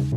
Hi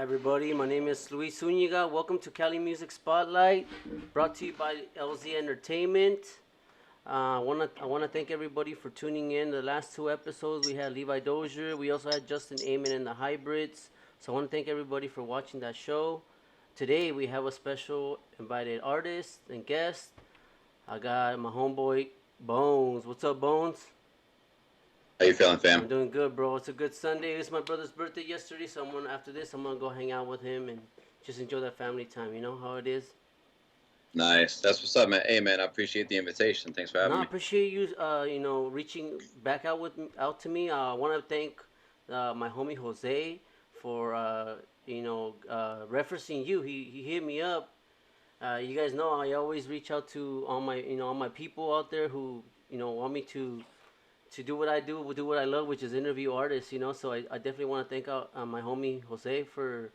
everybody, my name is Luis Zuniga. Welcome to Cali Music Spotlight, brought to you by LZ Entertainment. I wanna thank everybody for tuning in. The last two episodes we had Levi Dozier. We also had Justin Amen and the Hybrids. So I want to thank everybody for watching that show. Today we have a special invited artist and guest. I got my homeboy Bones. What's up, Bones? How you feeling, I'm fam? doing good, bro. It's a good Sunday. It's my brother's birthday yesterday, so after this I'm gonna go hang out with him and just enjoy that family time. You know how it is. Nice. That's what's up, man. Hey, man, I appreciate the invitation. Thanks for No, having I me. appreciate you. Reaching back out to me. I want to thank my homie Jose for referencing you. He hit me up. You guys know I always reach out to all my people out there who want me to do what I do what I love, which is interview artists. So I definitely want to thank my homie Jose for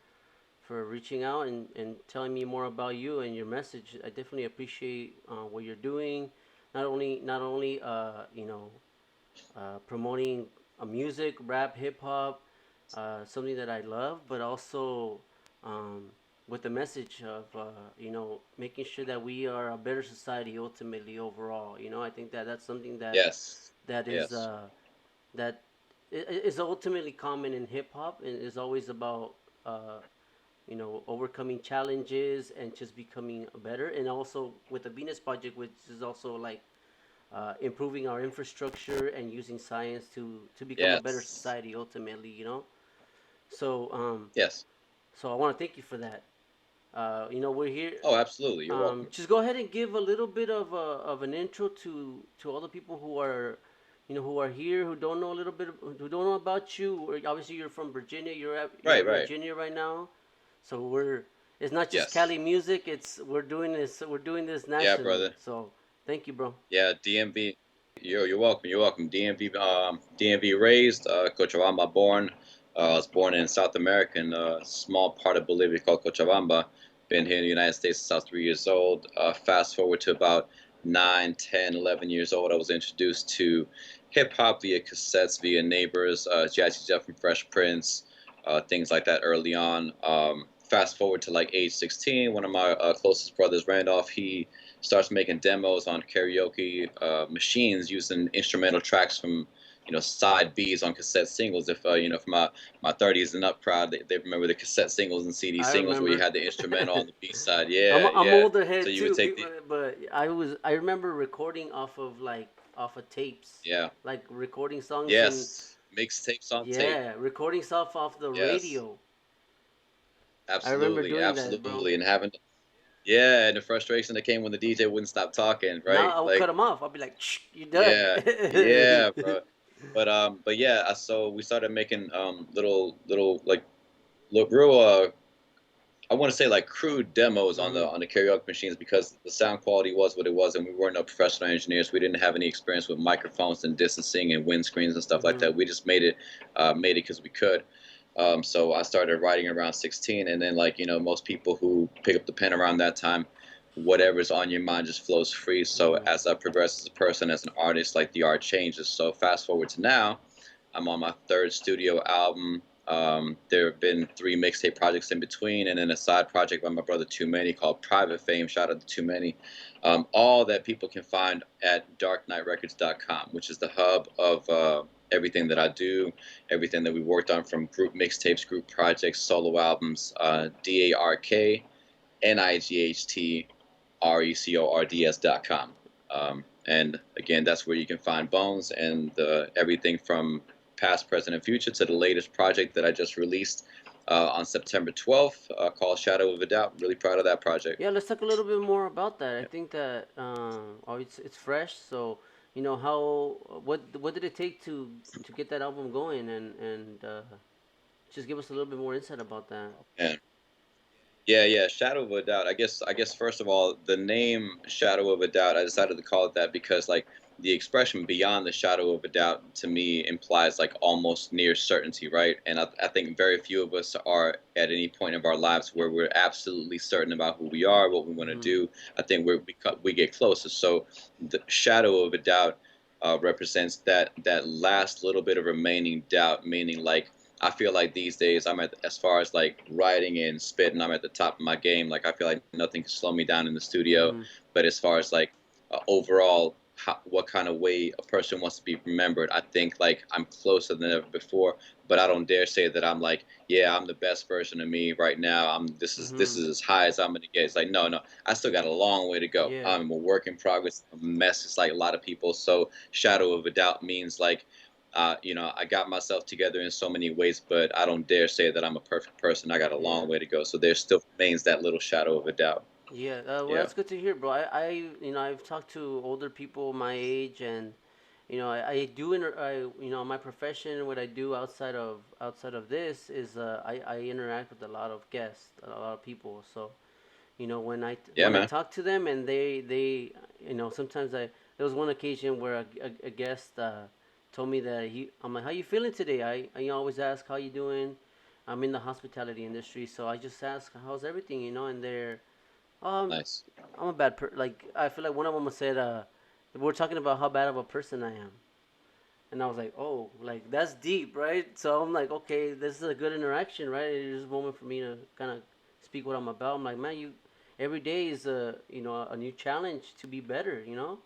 reaching out and telling me more about you and your message. I definitely appreciate what you're doing. Not only promoting music, rap, hip hop, something that I love, but also um, with the message of making sure that we are a better society ultimately overall. I think that that's something Yes. that is Yes. that is ultimately common in hip hop and is always about uh, overcoming challenges and just becoming better. And also with the Venus Project, which is also like improving our infrastructure and using science to become a better Yes. society ultimately. So Yes. so I want to thank you for that. We're here. Oh, absolutely. You're welcome. Just go ahead and give a little bit of an intro to all the people who are here, who don't know a little bit, who don't know about you. Or obviously, you're from Virginia. You're Right, in right. Virginia right now, so it's not just Yes. Cali music. It's we're doing this Yeah, nationally. brother. So thank you, bro. Yeah, DMV. You're welcome. You're welcome. DMV raised, Cochabamba born. I was born in South America in a small part of Bolivia called Cochabamba. Been here in the United States since I was 3 years old. Fast forward to about 9, 10, 11 years old, I was introduced to hip hop via cassettes, via neighbors, Jazzy Jeff from Fresh Prince, things like that early on. Fast forward to like age 16, one of my closest brothers, Randolph, he starts making demos on karaoke machines using instrumental tracks from side B's on cassette singles. If from my 30s and up crowd, they remember the cassette singles and CD I singles where you remember. had the instrumental on the B side. I'm Yeah, I'm yeah. older So head you would too, take the but I remember recording off of tapes, yeah, like recording songs and yes, mixtapes on tape. yeah, recording stuff off the Yes, radio. I remember absolutely, doing that, bro. absolutely, and having yeah, and the frustration that came when the DJ wouldn't stop talking, Now right? I would cut Like them off. I'll be like, Shh, "You done?" yeah, yeah, bro. But yeah, so we started making little like real I want to say like crude demos on hmm the karaoke machines because the sound quality was what it was, and we weren't no professional engineers. We didn't have any experience with microphones and distancing and windscreens and stuff like hmm that. We just made it because we could. So I started writing around 16, and then like most people who pick up the pen around that time, whatever's on your mind just flows free. So hmm as I progress as a person, as an artist, like the art changes. So fast forward to now, I'm on my third studio album. There have been three mixtape projects in between, and then a side project by my brother Too Many called Private Fame. Shout out to Too Many. All that people can find at darknightrecords.com, which is the hub of everything that I do, everything that we worked on from group mixtapes, group projects, solo albums, DARKNIGHTRECORDS.com. And again, that's where you can find Bones and everything from past, present, and future to the latest project that I just released on September 12th called Shadow of a Doubt. Really proud of that project. Yeah, let's talk a little bit more about that. I Yeah. think that oh, it's fresh. So you know how what did it take to get that album going and just give us a little bit more insight about that. And yeah, Shadow of a Doubt. I guess first of all, the name Shadow of a Doubt, I decided to call it that because like the expression beyond the shadow of a doubt to me implies like almost near certainty, right? And I think very few of us are at any point of our lives where we're absolutely certain about who we are, what we want to Hmm. do. I think we get closer. So the shadow of a doubt represents that last little bit of remaining doubt, meaning like I feel like these days I'm at as far as like writing and spitting, I'm at the top of my game. Like I feel like nothing can slow me down in the studio. Hmm. But as far as like overall, what kind of way a person wants to be remembered, I think like I'm closer than ever before. But I don't dare say that I'm like, yeah, I'm the best version of me right now. This Hmm. is as high as I'm gonna get. It's like no, I still got a long way to go. Yeah. I'm a work in progress, a mess. It's like a lot of people. So shadow of a doubt means like I got myself together in so many ways, but I don't dare say that I'm a perfect person. I got a Yeah. long way to go. So there still remains that little shadow of a doubt. Yeah, well, Yeah. that's good to hear, bro. I've talked to older people my age, and I do my profession, what I do outside of this is I interact with a lot of guests, a lot of people. So Yeah, when I man. talk to them, and they sometimes there was one occasion where a guest told me that I'm like, how you feeling today? I always ask how you doing. I'm in the hospitality industry, so I just ask how's everything, and they're um, Nice. I'm a bad like I feel like one of them said we're talking about how bad of a person I am, and I was like, oh, like that's deep, right? So I'm like, okay, this is a good interaction, right? It's a moment for me to kind of speak what I'm about. I'm like, man, every day is a new challenge to be better, you know.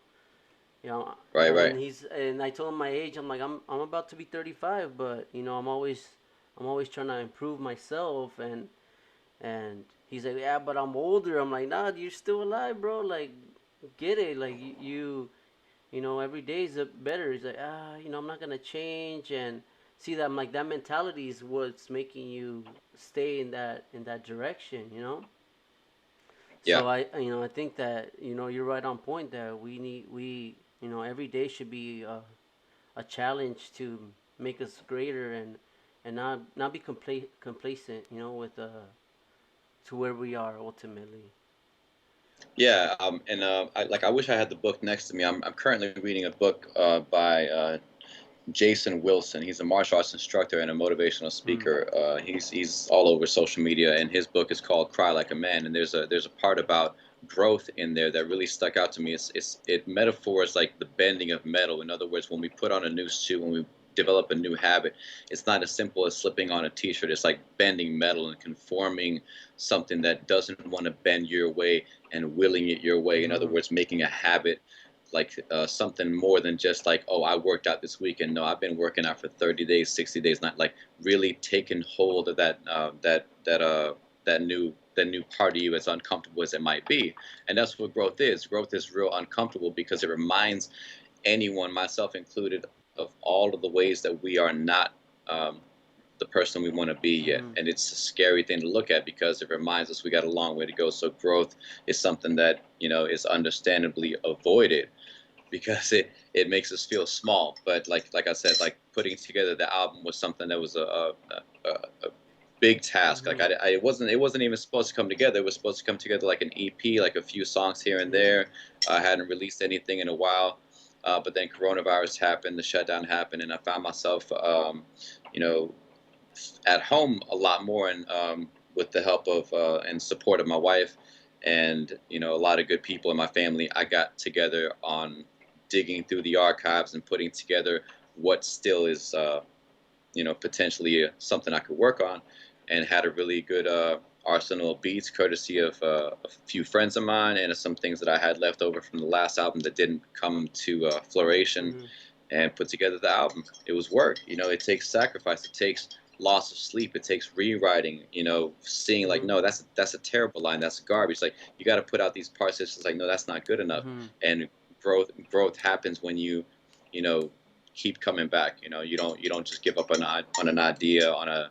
Right, right. And I told him my age. I'm like, I'm about to be 35, but I'm always trying to improve myself and he's like, yeah, but I'm older. I'm like, nah, you're still alive, bro. Like, get it. Like, every day is better. He's like, I'm not going to change. And see that, I'm like, that mentality is what's making you stay in that direction. Yeah. So I think that, you're right on point that every day should be a challenge to make us greater and not be complacent, with to where we are ultimately. Yeah. I wish I had the book next to me. I'm currently reading a book by Jason Wilson. He's a martial arts instructor and a motivational Hmm. speaker. He's all over social media, and his book is called "Cry Like a Man." And there's a part about growth in there that really stuck out to me. It metaphors like the bending of metal. In other words, when we put on a new suit, when we develop a new habit, it's not as simple as slipping on a t-shirt. It's like bending metal and conforming something that doesn't want to bend your way and willing it your way. In other Hmm. words, making a habit like something more than just like, oh, I worked out this weekend. No, I've been working out for 30 days, 60 days, not like really taking hold of that new part of you, as uncomfortable as it might be. And that's what growth is. Growth is real uncomfortable because it reminds anyone, myself included, of all of the ways that we are not um, the person we want to be yet. Hmm. And it's a scary thing to look at because it reminds us we got a long way to go. So growth is something that, is understandably avoided because it makes us feel small. But like I said, like putting together the album was something that was a big task. Like Hmm. it wasn't even supposed to come together. It was supposed to come together like an EP, like a few songs here and Yeah. there. I hadn't released anything in a while. But then coronavirus happened, the shutdown happened, and I found myself, you know, at home a lot more, and with the help of and support of my wife, and a lot of good people in my family, I got together on digging through the archives and putting together what still is potentially something I could work on, and had a really good arsenal of beats, courtesy of a few friends of mine, and some things that I had left over from the last album that didn't come to floration, Hmm. and put together the album. It was work. It takes sacrifice. It takes loss of sleep. It takes rewriting. Seeing like, Hmm. no, that's a terrible line. That's garbage. Like you got to put out these parts. It's just like, no, that's not good enough. Hmm. And growth happens when you know keep coming back. You don't just give up on an idea, on a,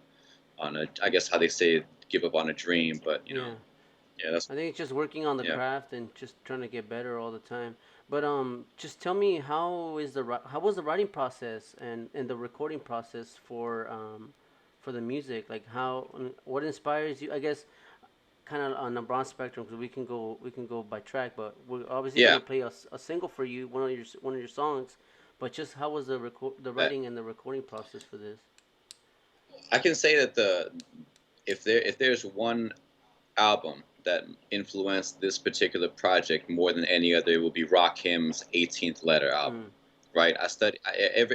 I guess how they say, give up on a dream. But Yeah. yeah, that's I think it's just working on the yeah. craft and just trying to get better all the time. But just tell me how was the writing process and the recording process for the music? Like what inspires you? I guess kind of on a broad spectrum because we can go by track, but we're obviously Yeah, gonna play a single for you, one of your songs. But just how was the that writing and the recording process for this? I can say that if there's one album that influenced this particular project more than any other, it will be Rakim's 18th Letter album. Mm. Right?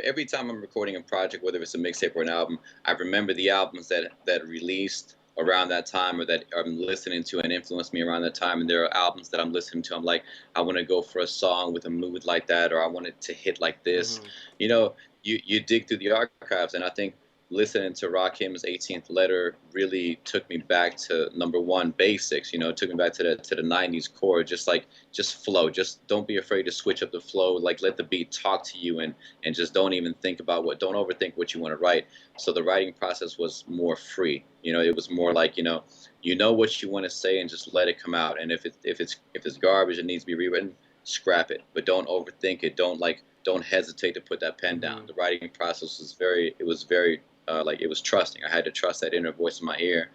Every time I'm recording a project, whether it's a mixtape or an album, I remember the albums that released around that time or that I'm listening to and influenced me around that time. And there are albums that I'm listening to. I'm like, I want to go for a song with a mood like that, or I want it to hit like this. Mhm. You know, you dig through the archives, and I think listening to Rakim's 18th Letter really took me back to number one basics. It took me back to the 90s core, just flow. Just don't be afraid to switch up the flow. Like let the beat talk to you, and just don't even think about don't overthink what you want to write. So the writing process was more free. It was more like, what you want to say and just let it come out. And if it's garbage and needs to be rewritten, scrap it. But don't overthink it. Don't hesitate to put that pen down. Mhm. The writing process was very like it was trusting. I had to trust that inner voice in my ear.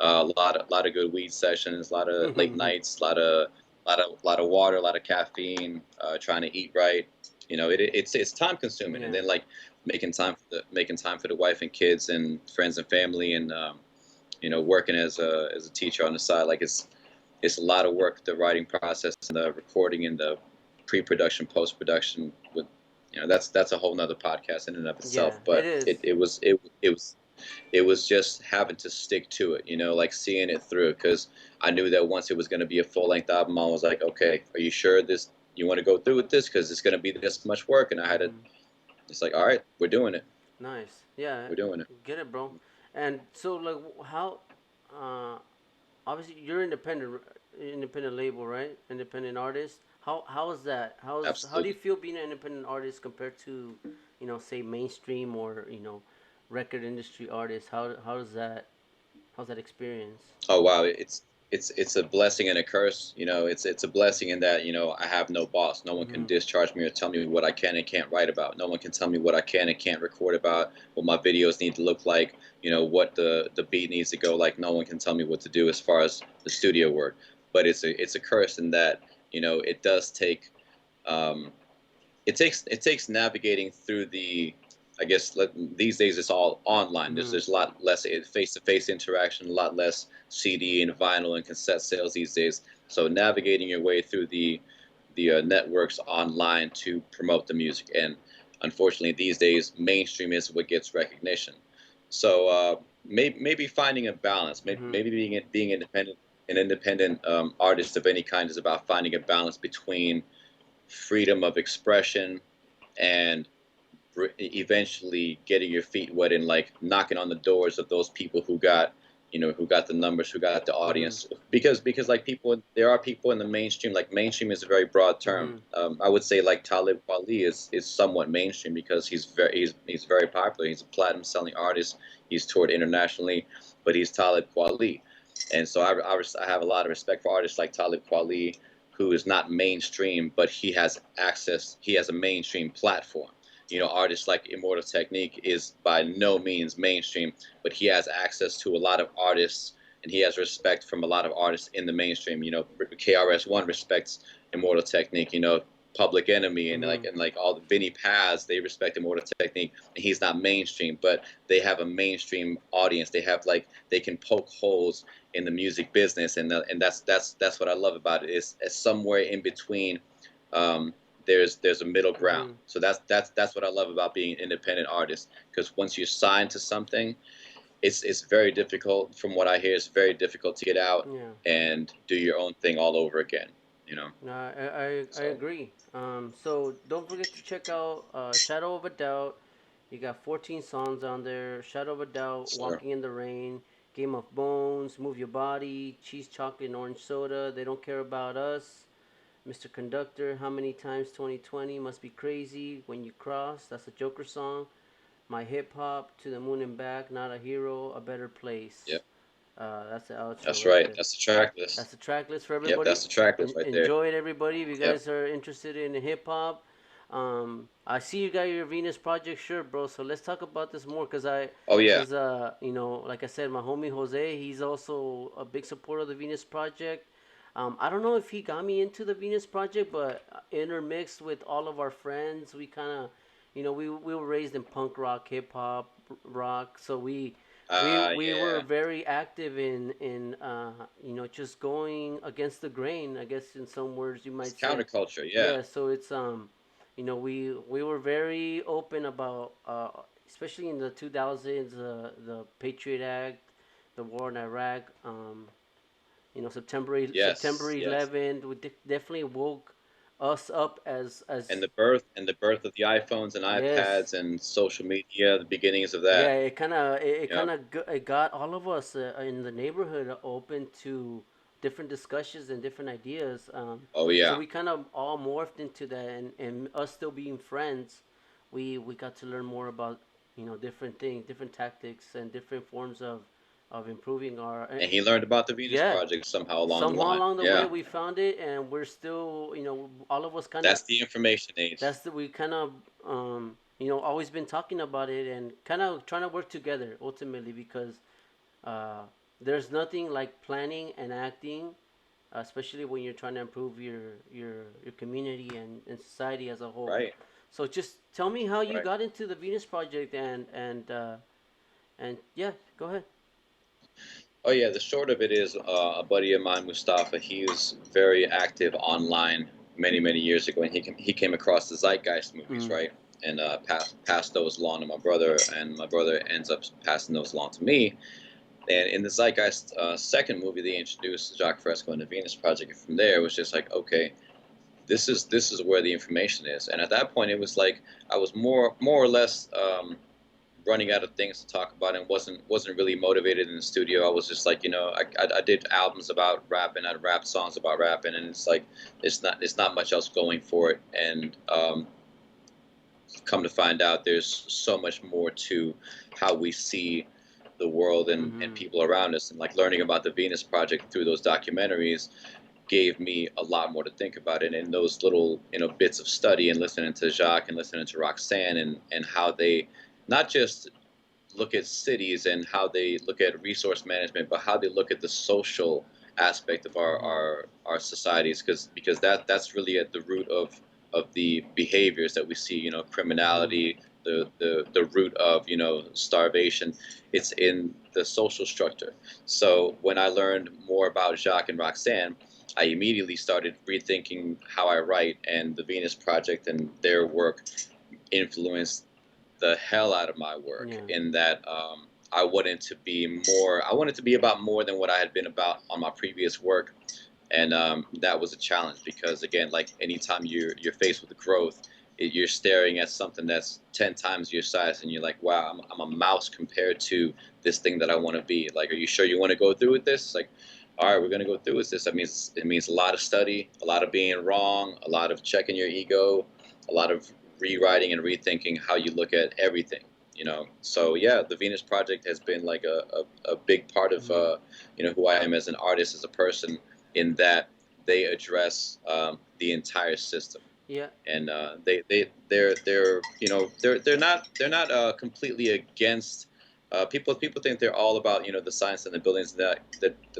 A lot of good weed sessions, a lot of late nights, a lot of water, a lot of caffeine, trying to eat right. It's time consuming, and Yeah. then like making time for the wife and kids and friends and family, and working as a teacher on the side. Like it's a lot of work, the writing process and the recording and the pre-production, post-production. With that's a whole nother podcast in and of Yeah, itself. it But is. it was just having to stick to it, like seeing it through, because I knew that once it was going to be a full-length album, I was like, okay, are you sure you want to go through with this, because it's going to be this much work. And I had to, Mhm. it's like, all right, we're doing it, Nice. Yeah, we're doing it. get it, bro. And so, like, how? Uh, obviously, you're independent label, right? Independent artist. How is that? How do you Absolutely. feel being an independent artist compared to, say mainstream or record industry artists? How does that? How's that experience? Oh wow, it's a blessing and a curse. It's a blessing in that I have no boss. No one can Mhm. discharge me or tell me what I can and can't write about. No one can tell me what I can and can't record about. What my videos need to look like. What the beat needs to go like. No one can tell me what to do as far as the studio work. But it's a curse in that it does take um, it takes navigating through the, I guess, these days it's all online. There's Mhm. there's a lot less face-to-face interaction, a lot less CD and vinyl and cassette sales these days. So navigating your way through the networks online to promote the music, and unfortunately these days mainstream is what gets recognition. So maybe finding a balance, maybe, Mhm. maybe being independent, an independent artist of any kind, is about finding a balance between freedom of expression and eventually getting your feet wet and like knocking on the doors of those people who got the numbers, who got the Mhm. audience. Because like there are people in the mainstream. Like mainstream is a very broad term. Mhm. I would say like Talib Kweli is somewhat mainstream because he's very popular. He's a platinum selling artist. He's toured internationally, but he's Talib Kweli. And so I have a lot of respect for artists like Talib Kweli, who is not mainstream, but he has access. He has a mainstream platform. Artists like Immortal Technique is by no means mainstream, but he has access to a lot of artists, and he has respect from a lot of artists in the mainstream. KRS-One respects Immortal Technique. Public Enemy and like Mhm. and like all the Vinny Paz, they respect Immortal Technique, and he's not mainstream, but they have a mainstream audience. They can poke holes in the music business, and that's what I love about it. It's somewhere in between. Um, there's a middle ground. Mhm. So that's what I love about being an independent artist. Because once you're signed to something, it's very difficult. From what I hear, it's very difficult to get out Yeah. and do your own thing all over again. You know. No, I So agree. So don't forget to check out Shadow of a Doubt. You got 14 songs on there. Shadow of a Doubt, sir. Walking in the Rain, Game of Bones, Move Your Body, Cheese Chocolate and Orange Soda. They don't care about us. Mr. Conductor, how many times 2020 must be crazy when you cross. That's a Joker song. My hip hop to the moon and back. Not a hero, a better place. Yep, That's the outro that's right right. there. That's the track list. That's the track list for Yep, everybody. that's the track list right there. Enjoy it, everybody. If you Yep. guys are interested in hip hop, I see you got your Venus Project shirt, bro. So let's talk about this more, Oh yeah. cause like I said, my homie Jose, he's also a big supporter of the Venus Project. I don't know if he got me into the Venus Project, but intermixed with all of our friends, we kind of, we were raised in punk rock, hip hop, rock, so we were Yeah. very active in just going against the grain, I guess, in some words you It's might say. counterculture. Yeah. Yeah, so it's we were very open about especially in the 2000s, the Patriot Act, the war in Iraq, September Yes. Yes. 11th, definitely woke us up And as the birth of the iPhones and yes. iPads and social media, the beginnings of Yeah, that. it Yep. kind of it got all of us in the neighborhood open to different discussions and different ideas. Oh So yeah. we kind of all morphed into that, and us still being friends, we got to learn more about different things, different tactics, and different forms of improving our. And he learned about the Venus Yeah, Project somehow along the somehow line. along the way Yeah. we found it, and we're still all of us kind of That's the information age. that's the we kind of always been talking about it and kind of trying to work together ultimately because uh, there's nothing like planning and acting, especially when you're trying to improve your community and society as a whole. Right. So just tell me how you Right. got into the Venus Project and yeah, go ahead. Oh yeah, the short of it is a buddy of mine, Mustafa. He was very active online many years ago, and he came across the Zeitgeist movies, Mm. right? And passed those along to my brother, and my brother ends up passing those along to me. And in the Zeitgeist second movie, they introduced Jacques Fresco and the Venus Project, and from there it was just like, okay, this is where the information is. And at that point, it was like I was more or less. Running out of things to talk about and wasn't really motivated in the studio. I was just like, I did albums about rapping, I rapped songs about rapping, and it's like it's not much else going for it. And come to find out, there's so much more to how we see the world and Mm-hmm. people around us. And like learning about the Venus Project through those documentaries gave me a lot more to think about it. And those little bits of study and listening to Jacques and listening to Roxanne and how they not just look at cities and how they look at resource management, but how they look at the social aspect of our Mm-hmm. our societies, because that's really at the root of the behaviors that we see. Mm-hmm. Criminality, the root of starvation. It's in the social structure. So when I learned more about Jacques and Roxanne, I immediately started rethinking how I write, and the Venus Project and their work influenced the hell out of my work Yeah. in that I wanted to be about more than what I had been about on my previous work. And that was a challenge because again, like anytime you're faced with growth, you're staring at something that's 10 times your size and you're like, wow, I'm a mouse compared to this thing that I want to be. Like, are you sure you want to go through with this? Like, all right, we're going to go through with this. That means it means a lot of study, a lot of being wrong, a lot of checking your ego, a lot of rewriting and rethinking how you look at everything. So yeah, the Venus Project has been like a big part of Mm-hmm. who I am as an artist, as a person, in that they address the entire system. Yeah. And they're not completely against. People think they're all about the science and the buildings, that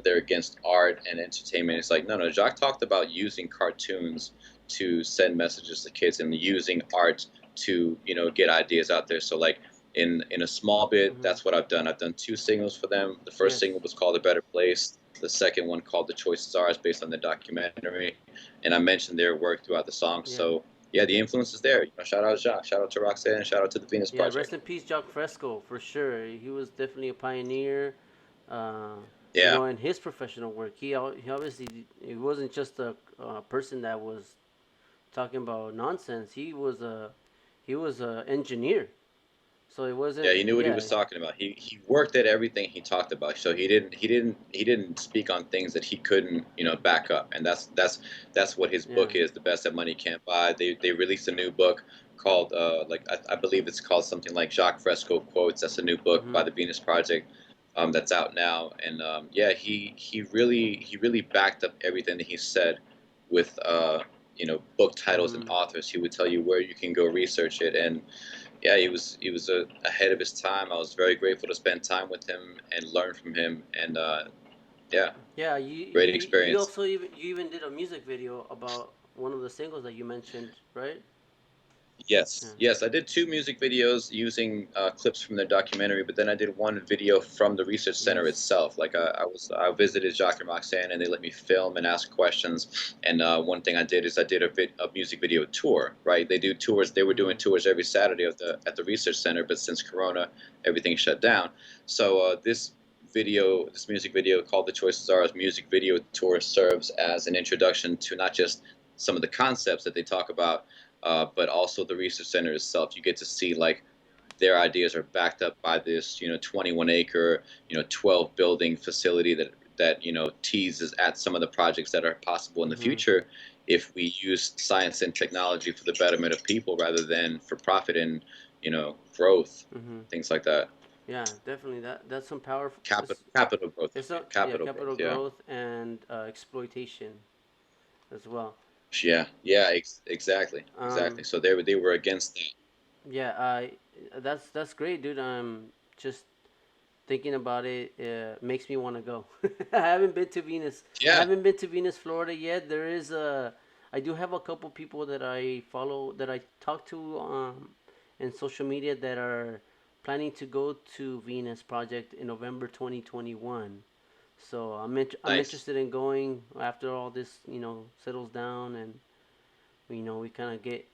they're against art and entertainment. It's like, no. Jacques talked about using cartoons to send messages to kids and using art to get ideas out there. So like in a small bit, Mm-hmm. that's what I've done. I've done two singles for them. The first Yes. single was called A Better Place. The second one called The Choice is Ours, based on the documentary. And I mentioned their work throughout the song. Yeah. So yeah, the influence is there. Shout out to Jacques, shout out to Roxanne, and shout out to the Venus Yeah, rest Project. in peace, Jacques Fresco, for sure. He was definitely a pioneer, uh, Yeah, in his professional work. He obviously he wasn't just a person that was talking about nonsense. He was a engineer. So it Yeah, wasn't. he knew what he Yeah. was talking about. He worked at everything he talked about. So he didn't speak on things that he couldn't, back up. And that's what his Yeah. book is. The Best That Money Can't Buy. They released a new book called like I believe it's called something like Jacques Fresco Quotes. That's a new book by Mhm. the Venus Project. That's out now, and yeah, he really backed up everything that he said with book titles and Mhm. authors. He would tell you where you can go research it, and yeah, he was ahead of his time. I was very grateful to spend time with him and learn from him, and yeah, Yeah. You great you experience. also even did a music video about one of the singles that you mentioned, right? Yeah. Yes, yes, I did two music videos using clips from their documentary, but then I did one video from the research center Yes. itself. Like I visited Jacques and Roxanne, and they let me film and ask questions. And one thing I did is I did a music video tour. Right, they do tours. They were doing Mhm. tours every Saturday at the research center, but since Corona, everything shut down. So this music video called "The Choices Are Ours" music video tour serves as an introduction to not just some of the concepts that they talk about, but also the research center itself. You get to see like their ideas are backed up by this, 21 acre, 12 building facility that teases at some of the projects that are possible in the Mhm. future if we use science and technology for the betterment of people rather than for profit and growth, Mhm. things like that. Yeah, definitely. That's some powerful. Capital growth. It's a, yeah, Capital capital growth. Yeah. growth and exploitation as well. Yeah. Yeah. Exactly. Exactly. Um, So they were against that. yeah, that's great, dude. Just thinking about it makes me want to go. I haven't been to Venus. I Yeah. haven't been to Venus, Florida yet. I do have a couple people that I follow that I talk to in social media that are planning to go to Venus Project in November 2021. So I'm Nice. interested in going after all this settles down and we kind of get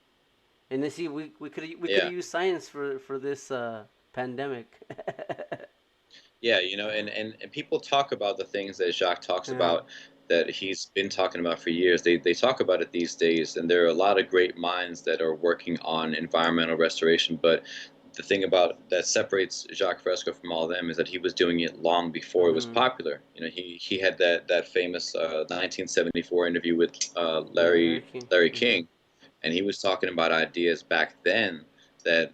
and then see we could Yeah. use science for this pandemic. Yeah, and people talk about the things that Jacques talks Yeah. about that he's been talking about for years. They talk about it these days, and there are a lot of great minds that are working on environmental restoration. But the thing about that separates Jacques Fresco from all of them is that he was doing it long before it was Mhm. popular. He had that famous 1974 interview with Yeah, Larry Larry King. Larry Mhm. King, and he was talking about ideas back then that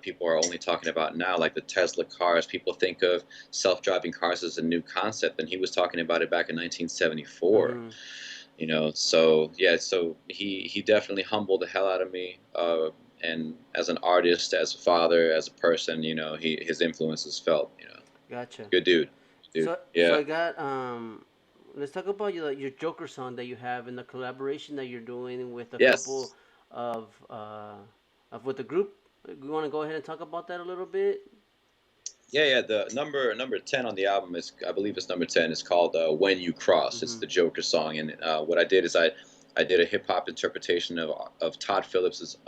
people are only talking about now, like the Tesla cars. People think of self-driving cars as a new concept, and he was talking about it back in 1974. Mhm. So yeah, so he definitely humbled the hell out of me, and as an artist, as a father, as a person, his influence is felt. Gotcha. Good dude. Dude. So Yeah. I got let's talk about your Joker song that you have and the collaboration that you're doing with a couple Yes. of uh of with the group. You want to go ahead and talk about that a little bit? Yeah. The number 10 on the album is, I believe it's number 10. It's called "When You Cross." It's Mhm. the Joker song, and what I did is I did a hip hop interpretation of Todd Phillips's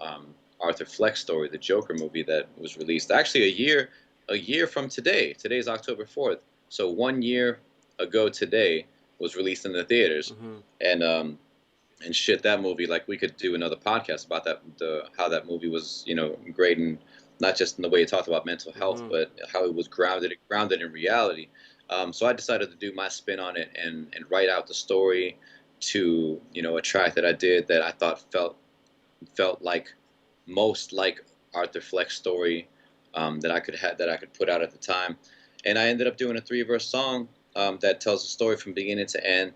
Arthur Fleck story, the Joker movie that was released actually a year from today. Today's October 4th, so 1 year ago today was released in the theaters, Mhm. and shit, that movie, like, we could do another podcast about that, the how that movie was, great, and not just in the way it talked about mental health, Mhm. but how it was grounded in reality. So I decided to do my spin on it and write out the story to a track that I did that I thought felt like most like Arthur Fleck's story, that I could put out at the time, and I ended up doing a three-verse song that tells the story from beginning to end.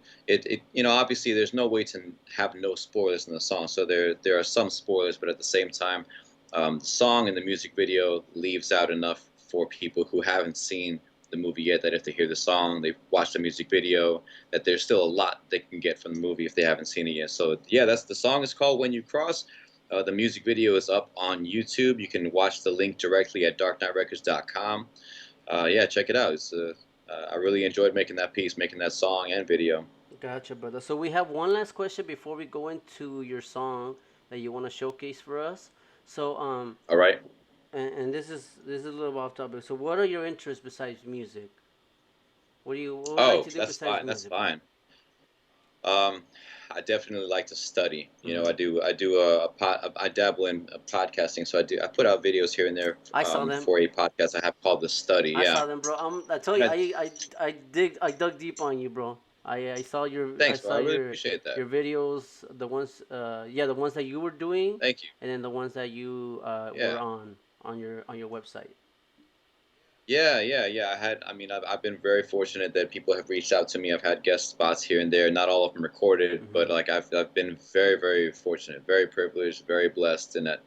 Obviously there's no way to have no spoilers in the song, so there are some spoilers, but at the same time, the song and the music video leaves out enough for people who haven't seen the movie yet, that if they hear the song, they've watched the music video, that there's still a lot they can get from the movie if they haven't seen it yet. So yeah, that's the song is called "When You Cross." The music video is up on YouTube. You can watch the link directly at darkknightrecords.com. Yeah, check it out. I really enjoyed making that piece, making that song and video. Gotcha, brother. So we have one last question before we go into your song that you want to showcase for us. So All right. and this is a little off topic. So what are your interests besides music? What would you like Oh, to do that's besides fine. That's music, bro? fine. Um, I definitely like to study. You know, Mm-hmm. I dabble in podcasting, so I put out videos here and there I saw them. for a podcast I have called The Study. I Yeah. saw them, bro. I tell you, And I, I dug deep on you, bro. I thanks, bro. saw I really appreciate that. your videos, the ones yeah, the ones that you were doing, Thank you. and then the ones that you were Yeah. on your website. Yeah. I mean, I've been very fortunate that people have reached out to me. I've had guest spots here and there, not all of them recorded, but Mm-hmm. like I've been very, very fortunate, very privileged, very blessed in that.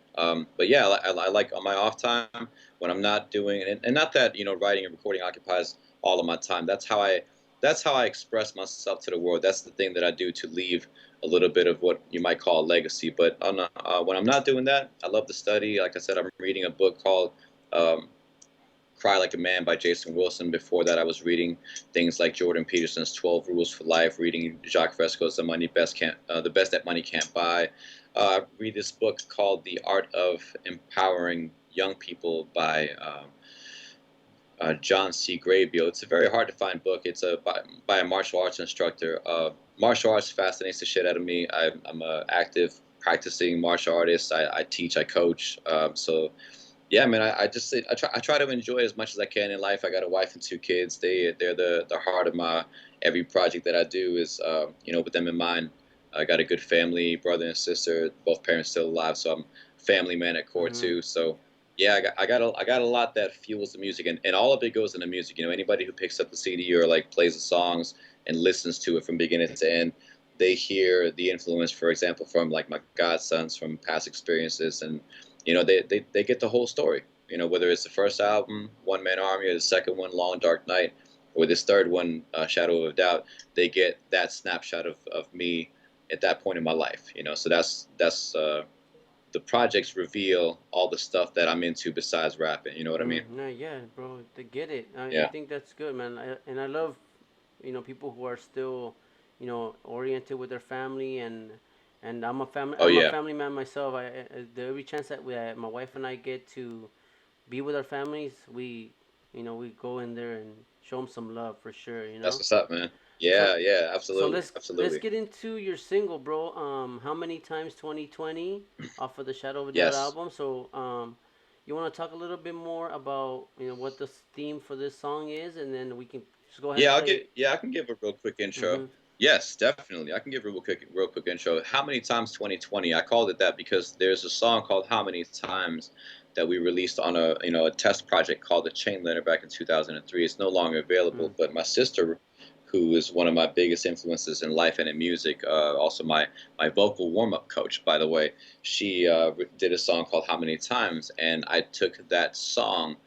But yeah, I like on my off time when I'm not doing, and not that, you know, writing and recording occupies all of my time. That's how I express myself to the world. That's the thing that I do to leave a little bit of what you might call a legacy. But when I'm not doing that, I love to study. Like I said, I'm reading a book called um, Cry Like a Man by Jason Wilson. Before that, I was reading things like Jordan Peterson's 12 Rules for Life, reading Jacques Fresco's The Best That Money Can't Buy. I read this book called The Art of Empowering Young People by John C. Graybill. It's a very hard to find book. It's by a martial arts instructor. Martial arts fascinates the shit out of me. I'm a active practicing martial artist. I teach, I coach. So yeah, man, I try to enjoy as much as I can in life. I got a wife and two kids. They're the heart of my every project that I do is you know, with them in mind. I got a good family, brother and sister, both parents still alive, so I'm a family man at core Mm-hmm. too. So yeah, I got a lot that fuels the music, and all of it goes into music. You know, anybody who picks up the CD or like plays the songs and listens to it from beginning to end, they hear the influence, for example, from like my godsons from past experiences, and you know, they get the whole story. You know, whether it's the first album, One Man Army, or the second one, Long Dark Night, or this third one, Shadow of a Doubt, they get that snapshot of me at that point in my life. You know, so that's the projects reveal all the stuff that I'm into besides rapping. You know what I mean? No, yeah, bro, they get it. I Yeah. think that's good, man. And I love, people who are still, oriented with their family, and Oh I'm a yeah. family man myself. Every chance that my wife and I get to be with our families, we go in there and show them some love for sure, you That's know. what's up, man. So Yeah. so Absolutely. let's Absolutely. get into your single, bro. How many times 2020 off of the Shadow of a Doubt Yes. album. So you want to talk a little bit more about what the theme for this song is, and then we can just go ahead and play it. Yeah, I can give a real quick intro. Mm-hmm. Yes, definitely. I can give a real quick intro. How many times 2020? I called it that because there's a song called How Many Times that we released on a, you know, a test project called The Chain Letter back in 2003. It's no longer available, but my sister, who is one of my biggest influences in life and in music, also my vocal warm-up coach, by the way, she did a song called How Many Times, and I took that song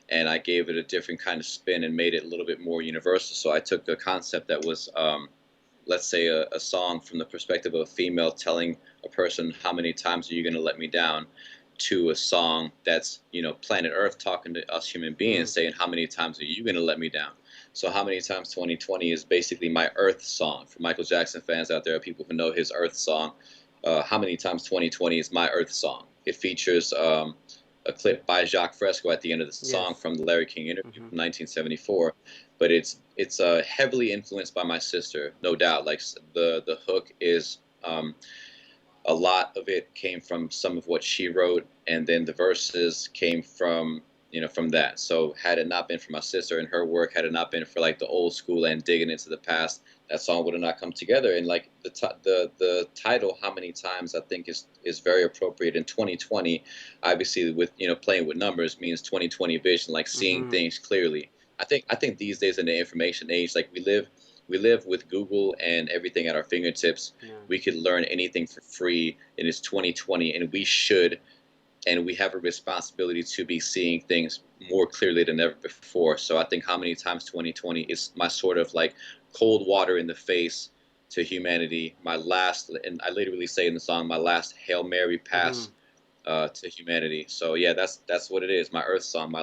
and I gave it a different kind of spin and made it a little bit more universal. So I took a concept that was, let's say, a song from the perspective of a female telling a person, how many times are you going to let me down, to a song that's, you know, planet Earth talking to us human Mm-hmm. beings, saying, how many times are you going to let me down? So how many times 2020 is basically my Earth song. For Michael Jackson fans out there, people who know his Earth song, how many times 2020 is my Earth song. It features a clip by Jacques Fresco at the end of the song Yes. from the Larry King interview Mm-hmm. from 1974, but it's heavily influenced by my sister, no doubt. Like the hook is a lot of it came from some of what she wrote, and then the verses came from, you know, from that. So had it not been for my sister and her work, had it not been for like the old school and digging into the past, that song would have not come together. And like the title, how many times, I think is very appropriate in 2020. Obviously, with, you know, playing with numbers means 2020 vision, like seeing Mm-hmm. things clearly. I think these days in the information age, like we live with Google and everything at our fingertips. Yeah. We could learn anything for free, and it's 2020, and we should, and we have a responsibility to be seeing things more clearly than ever before. So I think how many times 2020 is my sort of like cold water in the face to humanity, my last, and I literally say in the song, my last Hail Mary Mm-hmm. pass to humanity. So yeah, that's what it is. My Earth song, my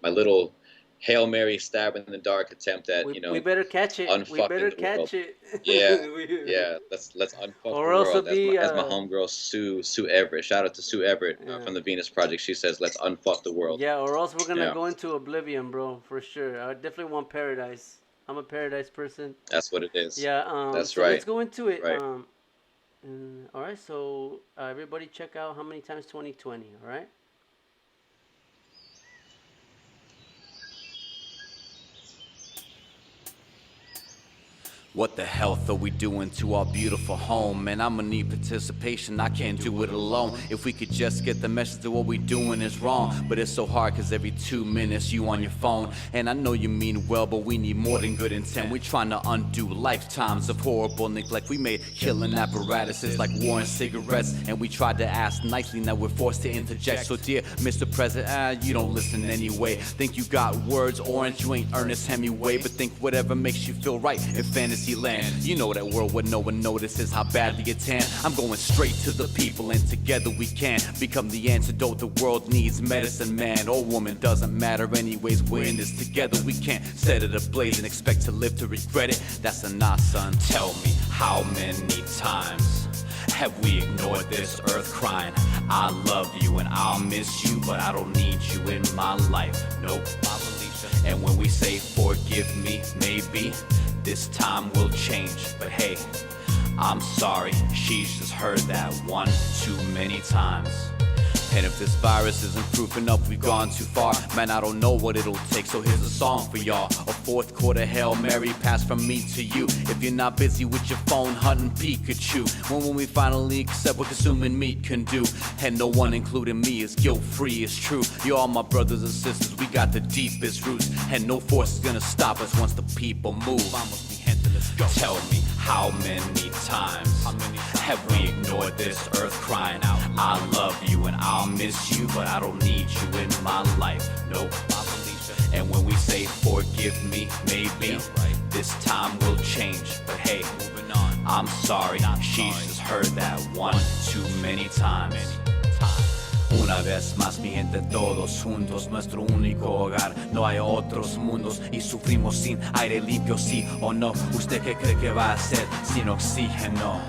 little Hail Mary stab in the dark attempt at, you We know, better catch it. We better unfucking the world. catch it. Yeah, yeah. Let's unfuck the Or else it'll world. be As my homegirl Sue Everett. Shout out to Sue Everett yeah. from the Venus Project. She says, "Let's unfuck the world." Yeah, or else we're gonna Yeah. go into oblivion, bro, for sure. I definitely want paradise. I'm a paradise person. That's what it is. Yeah. That's So let's right. go into it. Right. All right. So everybody, check out how many times 2020. All right. What the health are we doing to our beautiful home? Man, I'ma need participation, I can't do it alone. If we could just get the message that what we doing is wrong. But it's so hard cause every 2 minutes you on your phone. And I know you mean well, but we need more than good intent. We're trying to undo lifetimes of horrible neglect. We made killing apparatuses like war and cigarettes. And we tried to ask nicely, now we're forced to interject. So dear Mr. President, you don't listen anyway. Think you got words, orange, you ain't Ernest Hemingway. But think whatever makes you feel right in fantasy land. You know that world where no one notices how badly you tan. I'm going straight to the people and together we can become the antidote the world needs. Medicine man or woman, doesn't matter anyways. We're in this together, we can't set it ablaze and expect to live to regret it. That's a nah, son. Tell me, how many times have we ignored this earth crying, I love you and I'll miss you, but I don't need you in my life. Nope, I believe you. And when we say forgive me, maybe this time will change. But hey, I'm sorry, she's just heard that one too many times. And if this virus isn't proof enough we've gone too far, man, I don't know what it'll take, so here's a song for y'all. A fourth quarter Hail Mary pass from me to you. If you're not busy with your phone hunting Pikachu, when we finally accept what consuming meat can do. And no one, including me, is guilt-free, it's true. You're all my brothers and sisters, we got the deepest roots. And no force is gonna stop us once the people move. Vamos, mi gente, let's go. Tell me, how many times have we ignored this earth crying out, I love you and I'll miss you, but I don't need you in my life. Nope, I believe you. And when we say forgive me, maybe this time will change. But hey, moving on, I'm sorry, she's just heard that one too many times. Una vez más, mi gente, todos juntos, nuestro único hogar. No hay otros mundos y sufrimos sin aire limpio, sí o no. ¿Usted qué cree que va a hacer sin oxígeno?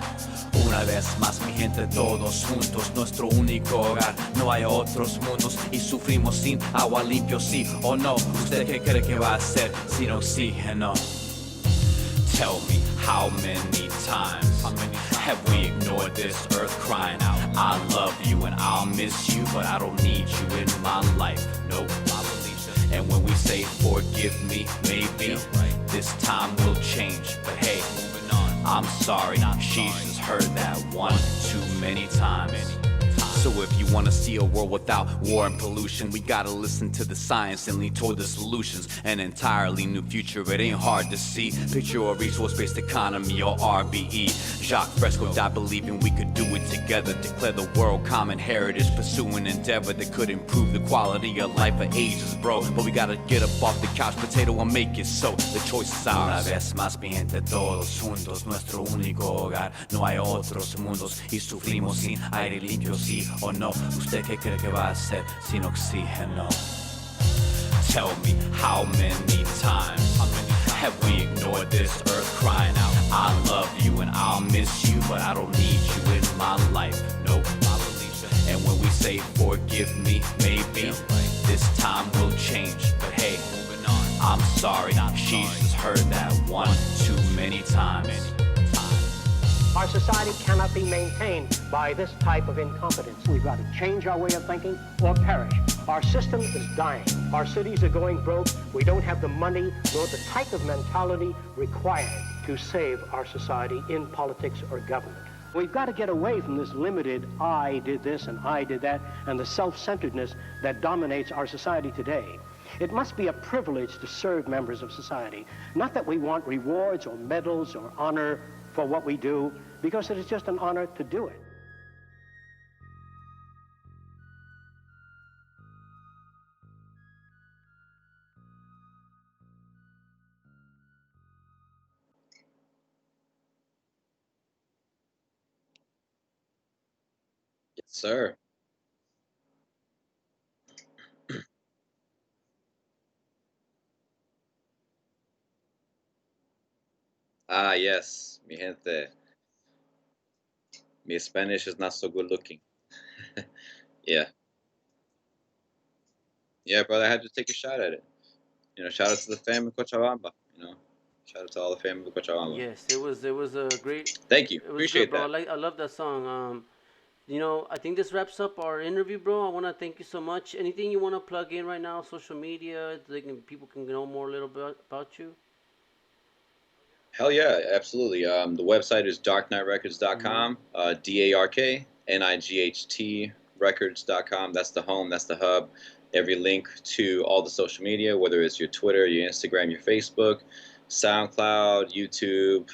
Una vez más, mi gente, todos juntos, nuestro único hogar. No hay otros mundos y sufrimos sin agua limpio, sí o no. ¿Usted qué cree que va a hacer sin oxígeno? Tell me, how many times have we ignored this earth crying out, I love you and I'll miss you, but I don't need you in my life. Nope, I believe you. And when we say forgive me, maybe this time will change. But hey, moving on, I'm sorry, she's just heard that one too many times. So if you wanna see a world without war and pollution, we gotta listen to the science and lean toward the solutions. An entirely new future, it ain't hard to see. Picture a resource-based economy or RBE. Jacques Fresco died believing we could do it together. Declare the world common heritage, pursue an endeavor that could improve the quality of life for ages, bro. But we gotta get up off the couch potato and make it so. The choice is ours. Una vez más, mi gente, todos juntos, nuestro único hogar. No hay otros mundos y sufrimos sin aire limpio, sí o no. ¿Usted qué cree que va a hacer sin oxígeno? Tell me, how many times have we ignored this earth crying out, I love you and I'll miss you, but I don't need you in my life. Nope, I believe you. And when we say forgive me, maybe this time will change. But hey, moving on, I'm sorry, she's just heard that one too many times. Our society cannot be maintained by this type of incompetence. We've got to change our way of thinking or perish. Our system is dying. Our cities are going broke. We don't have the money nor the type of mentality required to save our society in politics or government. We've got to get away from this limited, I did this and I did that, and the self-centeredness that dominates our society today. It must be a privilege to serve members of society. Not that we want rewards or medals or honor for what we do, because it is just an honor to do it. Yes, sir. Ah, yes, mi gente. My Spanish is not so good looking. Yeah. Yeah, brother, I had to take a shot at it. You know, shout out to the fam in Cochabamba, you know. Shout out to all the family of Cochabamba. Yes, it was a great. Thank you. It was good, Appreciate bro. that. I love that song. I think this wraps up our interview, bro. I want to thank you so much. Anything you want to plug in right now, social media, people can know more a little bit about you. Hell yeah, absolutely. The website is Mm-hmm. darknightrecords.com, DARKNIGHT records.com. That's the home, that's the hub. Every link to all the social media, whether it's your Twitter, your Instagram, your Facebook, SoundCloud, YouTube,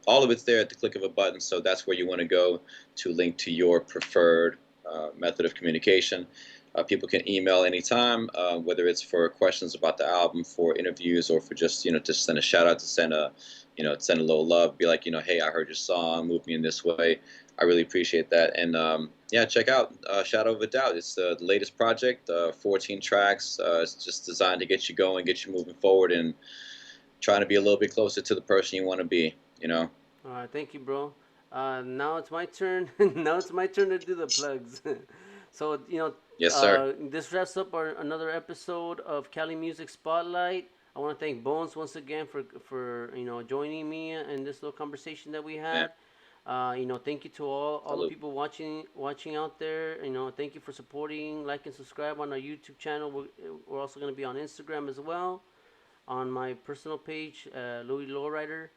all of it's there at the click of a button. So that's where you want to go to link to your preferred method of communication. People can email anytime, whether it's for questions about the album, for interviews, or for just just send a shout out, to send a send a little love, be like hey, I heard your song, move me in this way. I really appreciate that, and yeah, check out Shadow of a Doubt. It's the latest project, 14 tracks. It's just designed to get you going, get you moving forward, and trying to be a little bit closer to the person you want to be. All right, thank you, bro. Now it's my turn. Now it's my turn to do the plugs. So Yes, sir. this wraps up another episode of Cali Music Spotlight. I want to thank Bones once again for joining me in this little conversation that we Man, had. Thank you to all the salute. people watching out there. Thank you for supporting, like and subscribe on our YouTube channel. We're also going to be on Instagram as well, on my personal page, Louis Lowrider.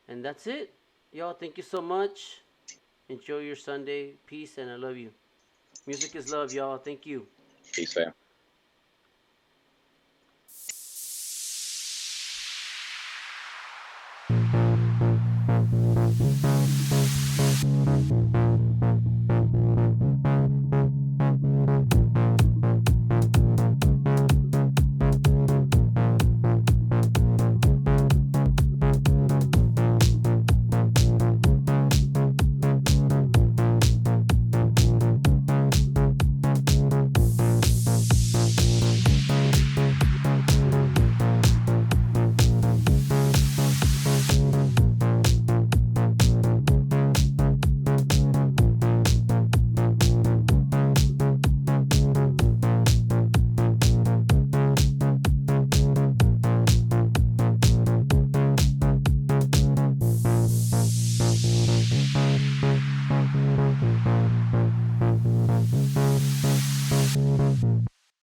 And that's it. Y'all, thank you so much. Enjoy your Sunday. Peace, and I love you. Music is love, y'all. Thank you. Peace, fam.